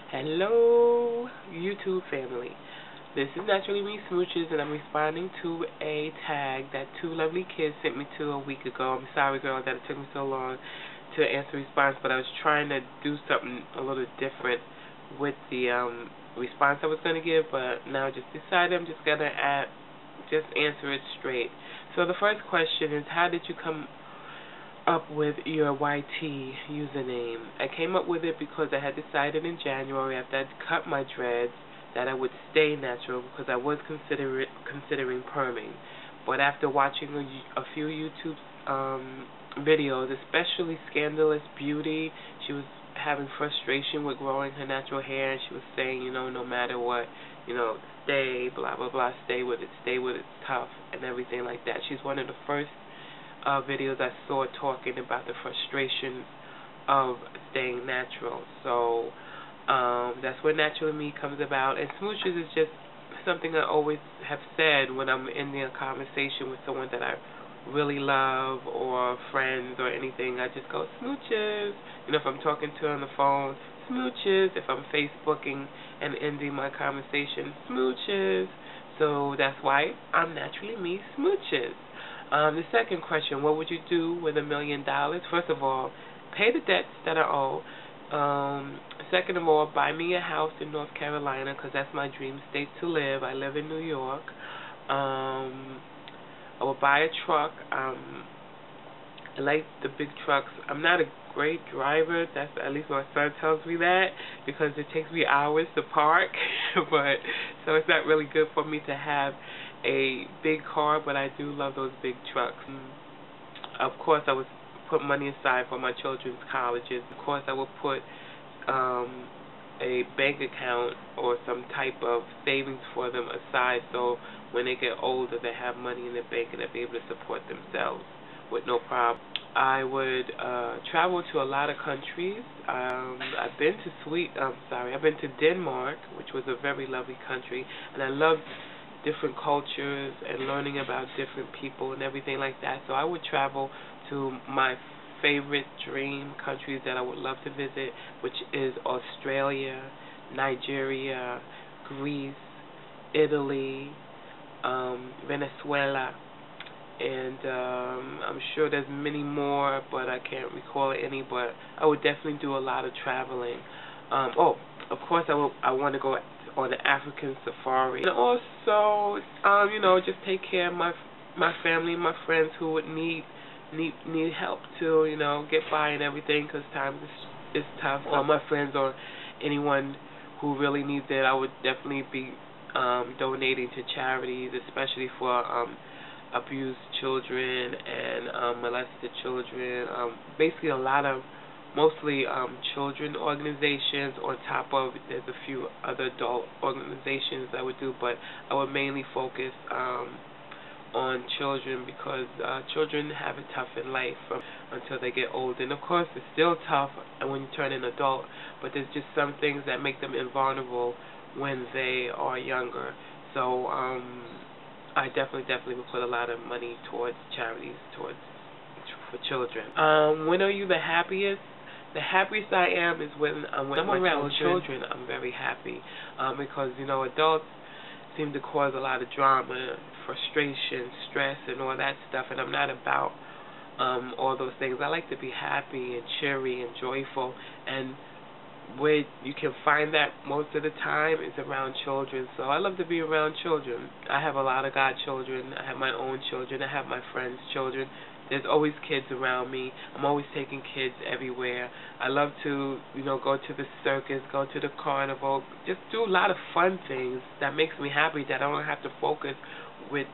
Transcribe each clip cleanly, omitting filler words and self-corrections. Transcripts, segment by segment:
Hello, YouTube family. This is Naturally Me Smooches, and I'm responding to a tag that two lovely kids sent me to a week ago. I'm sorry, girl, that it took me so long to answer response, but I was trying to do something a little different with the response I was going to give, but now I just decided I'm just going to answer it straight. So the first question is, how did you come up with your YT username? I came up with it because I had decided in January, after I'd cut my dreads, that I would stay natural because I was considering perming. But after watching a few YouTube videos, especially Scandalous Beauty, she was having frustration with growing her natural hair, and she was saying, no matter what, stay, blah, blah, blah, stay with it, it's tough, and everything like that. She's one of the first videos I saw talking about the frustration of staying natural. So that's where Naturally Me comes about. And smooches is just something I always have said when I'm in a conversation with someone that I really love, or friends or anything. I just go, smooches. If I'm talking to her on the phone, smooches. If I'm Facebooking and ending my conversation, smooches. So that's why I'm Naturally Me Smooches. The second question, what would you do with $1 million? First of all, pay the debts that I owe. Second of all, buy me a house in North Carolina, because that's my dream state to live. I live in New York. I will buy a truck. I like the big trucks. I'm not a great driver. That's at least my son tells me that, because it takes me hours to park. But so it's not really good for me to have a big car, but I do love those big trucks. Of course, I would put money aside for my children's colleges. Of course, I would put a bank account or some type of savings for them aside, so when they get older, they have money in the bank and they'll be able to support themselves with no problem. I would travel to a lot of countries. I've been to Denmark, which was a very lovely country, and I loved different cultures and learning about different people and everything like that. So I would travel to my favorite dream countries that I would love to visit, which is Australia, Nigeria, Greece, Italy, Venezuela, and I'm sure there's many more, but I can't recall any. But I would definitely do a lot of traveling. Of course, I want to go on the African safari, and also, just take care of my family and my friends who would need help to, get by and everything, because times is tough. All my friends or anyone who really needs it, I would definitely be donating to charities, especially for abused children and molested children. Basically, mostly children organizations. On top of, there's a few other adult organizations I would do, but I would mainly focus on children, because children have it tough in life until they get old. And of course, it's still tough when you turn an adult, but there's just some things that make them invulnerable when they are younger. So I definitely would put a lot of money towards charities for children. When are you the happiest? The happiest I am is when I'm around children. I'm very happy, because adults seem to cause a lot of drama, frustration, stress, and all that stuff, and I'm not about all those things. I like to be happy and cheery and joyful, and where you can find that most of the time is around children. So I love to be around children. I have a lot of godchildren. I have my own children. I have my friends' children. There's always kids around me. I'm always taking kids everywhere. I love to, go to the circus, go to the carnival, just do a lot of fun things that makes me happy, that I don't have to focus with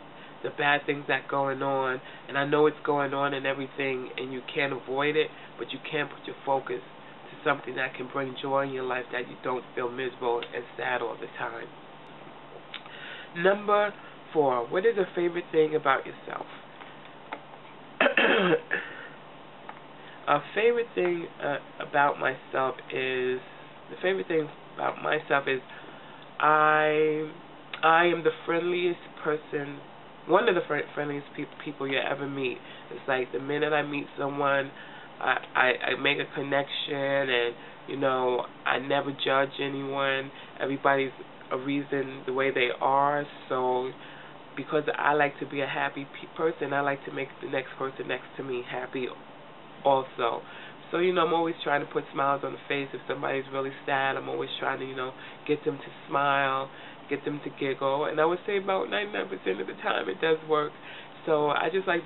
the bad things that going on. And I know it's going on and everything, and you can't avoid it, but you can put your focus to something that can bring joy in your life, that you don't feel miserable and sad all the time. Number 4, what is a favorite thing about yourself? A favorite thing about myself is I am the friendliest person, one of the friendliest people you ever meet. It's like the minute I meet someone, I make a connection, and You know, I never judge anyone. Everybody's a reason the way they are. So because I like to be a happy person, I like to make the next person next to me happy also. So, you know, I'm always trying to put smiles on the face. If somebody's really sad, I'm always trying to, you know, get them to smile, get them to giggle. And I would say about 99% of the time it does work. So I just like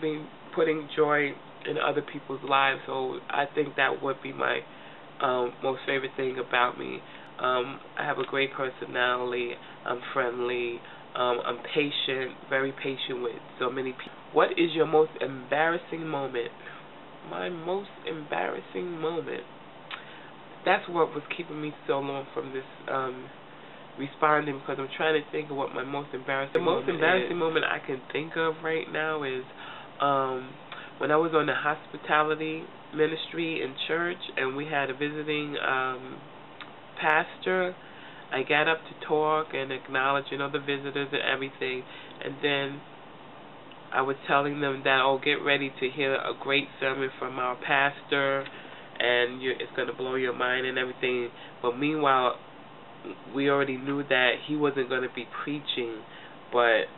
putting joy in other people's lives. So I think that would be my most favorite thing about me. I have a great personality. I'm friendly. I'm patient, very patient with so many people. What is your most embarrassing moment? My most embarrassing moment. That's what was keeping me so long from this responding, because I'm trying to think of what my most embarrassing moment I can think of right now is when I was on the hospitality ministry in church and we had a visiting pastor. I got up to talk and acknowledge, you know, the visitors and everything, and then I was telling them that, oh, get ready to hear a great sermon from our pastor, and it's going to blow your mind and everything. But meanwhile, we already knew that he wasn't going to be preaching, but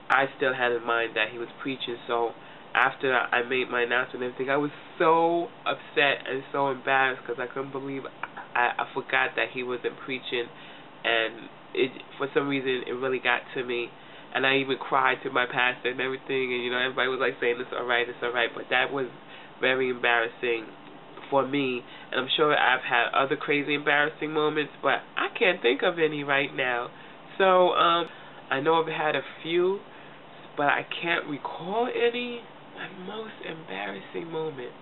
I still had in mind that he was preaching. So after I made my announcement and everything, I was so upset and so embarrassed because I couldn't believe I forgot that he wasn't preaching, and for some reason it really got to me. And I even cried to my pastor and everything, and, you know, everybody was like saying, it's all right, but that was very embarrassing for me. And I'm sure I've had other crazy embarrassing moments, but I can't think of any right now. So I know I've had a few, but I can't recall any. My most embarrassing moment.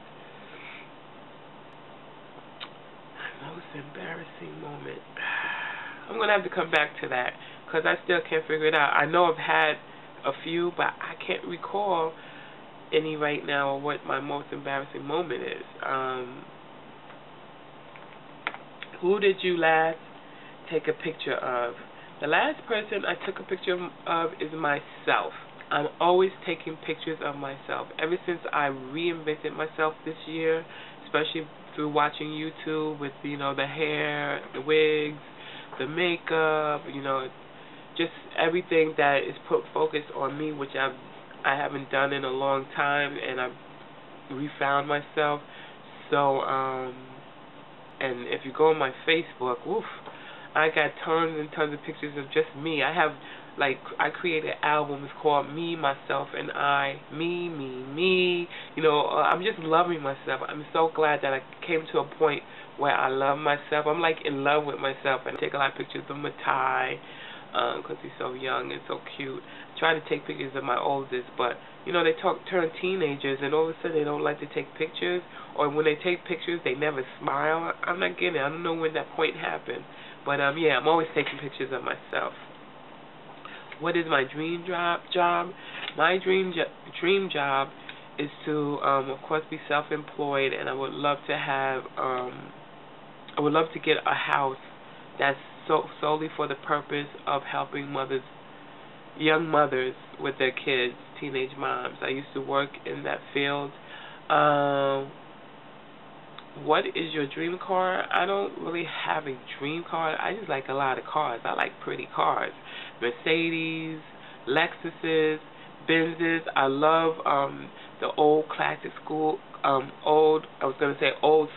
I'm going to have to come back to that because I still can't figure it out. I know I've had a few, but I can't recall any right now or what my most embarrassing moment is. Who did you last take a picture of? The last person I took a picture of is myself. I'm always taking pictures of myself. Ever since I reinvented myself this year, especially through watching YouTube with, you know, the hair, the wigs, the makeup, you know, just everything that is put focus on me, which I haven't done in a long time, and I've refound myself. So, and if you go on my Facebook, woof, I got tons and tons of pictures of just me. I created albums called Me, Myself, and I. Me. You know, I'm just loving myself. I'm so glad that I came to a point where I love myself. I'm like in love with myself. And I take a lot of pictures of Matai because he's so young and so cute. I try to take pictures of my oldest, but, you know, they turn teenagers and all of a sudden they don't like to take pictures. Or when they take pictures, they never smile. I'm not getting it. I don't know when that point happened. But, yeah, I'm always taking pictures of myself. What is my dream job? My dream job is to, of course, be self-employed, and I would love to have, I would love to get a house that's solely for the purpose of helping young mothers with their kids, teenage moms. I used to work in that field. What is your dream car? I don't really have a dream car. I just like a lot of cars. I like pretty cars. Mercedes, Lexuses, Benzes. I love the old classic school, old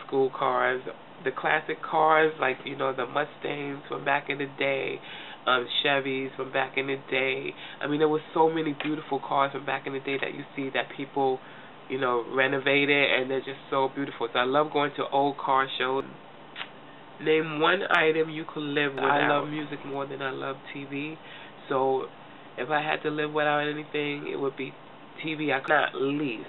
school cars. The classic cars, like, you know, the Mustangs from back in the day, Chevys from back in the day. I mean, there were so many beautiful cars from back in the day that you see that people, you know, renovated, and they're just so beautiful. So I love going to old car shows. Name one item you could live without. I love music more than I love TV. So if I had to live without anything, it would be TV. I could not least.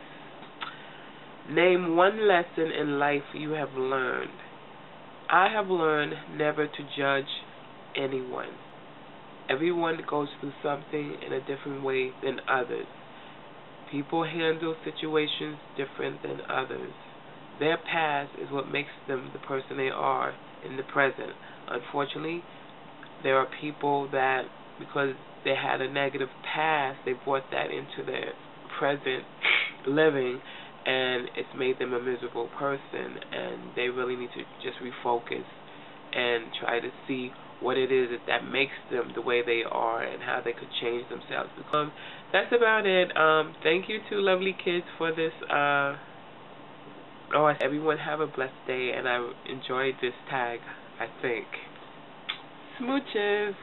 Name one lesson in life you have learned. I have learned never to judge anyone. Everyone goes through something in a different way than others. People handle situations different than others. Their past is what makes them the person they are in the present. Unfortunately, there are people that, because they had a negative past, they brought that into their present living, and it's made them a miserable person, and they really need to just refocus and try to see what it is that makes them the way they are and how they could change themselves. That's about it. Thank you to Lovely Kids for this. Everyone have a blessed day, and I enjoyed this tag, I think. Smooches!